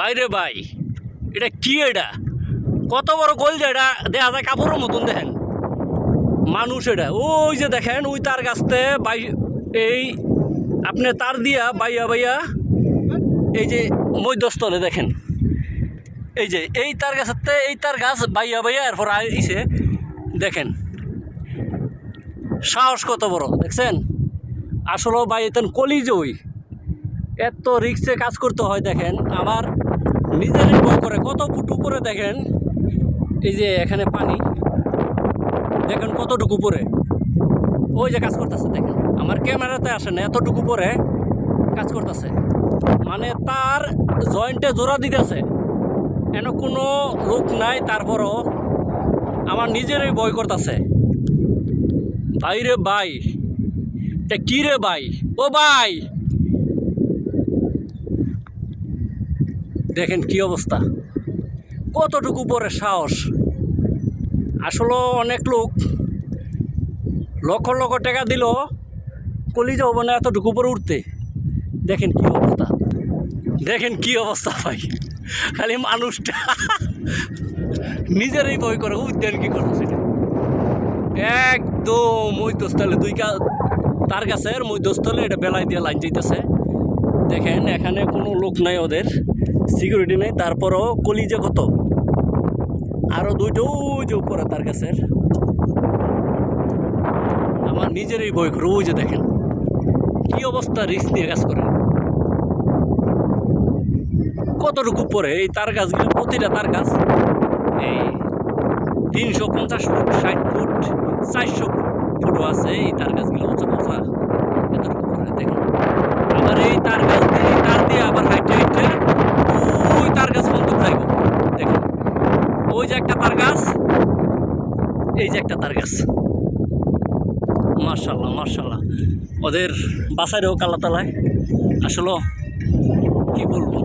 বাইরে ভাই, এটা কি? এটা কত বড় গোল যে, এটা দেখা যায় কাপড়ের মতন। দেখেন মানুষ, এটা ওই যে দেখেন ওই তার গাছতে বাই, এই আপনি তার দিয়া বাইয়া বাইয়া এই যে মধ্যস্থলে দেখেন, এই যে এই তার গাছের এই তার গাছ বাইয়া বাইয়া এরপর আইসে। দেখেন সাহস কত বড়, দেখছেন? আসলে ভাই এতেন কলিজই এত রিক্সে কাজ করতে হয়। দেখেন আমার নিজেরই ভয় করে, কত ফুট উপরে দেখেন। এই যে এখানে পানি, দেখেন কতটুকু উপরে ওই যে কাজ করতেছে। দেখেন আমার ক্যামেরাতে আসে না, এতটুকু উপরে কাজ করতেছে। মানে তার জয়েন্টে জোড়া দিতেছে, এন কোনো লোক নাই, তারপরও আমার নিজেরই ভয় করতেছে। ভাই রে ভাই, এটা কি রে ভাই? ও ভাই দেখেন কি অবস্থা, কতটুকু উপরে সাহস। আসলে অনেক লোক লক্ষ লক্ষ টাকা দিল কলিজা হবে না এতটুকু উপরে উঠতে। দেখেন কি অবস্থা, দেখেন কি অবস্থা ভাই। খালি মানুষটা নিজেরই ভয় করে উঠতেন কি করবো সেটা। একদম মধ্যস্থলে তার গাছের মধ্যস্থলে এটা বেলায় দিয়ে লাইন যেতেছে। দেখেন এখানে কোনো লোক নাই, ওদের সিকিউরিটি নেই, তারপরও কলিজা কত। আরও দুইটা ওই যে উপরে তার গাছের। আমার নিজেরই ভয় করে, ওই যে দেখেন কি অবস্থা, রিস্ক নিয়ে কাজ করে। কতটুকু পরে এই তার গাছগুলো, প্রতিটা তার গাছ এই 350 ফুট, 60 ফুট, 400 ফুটও আছে। এই তার গাছগুলো উঁচা উঁচা এতটুকু পরে। দেখেন আবার এই তার গাছ দিয়ে, এই তার দিয়ে আবার হাইটে হাইটে ওই তার গাছ বন্ধ যাইব। দেখেন ওই যে একটা তার গাছ, এই যে একটা তার গাছ। মার্শাল্লাহ মার্শাল্লাহ, ওদের বাসায়ও কালা তালায়। আসলে কি বলবো।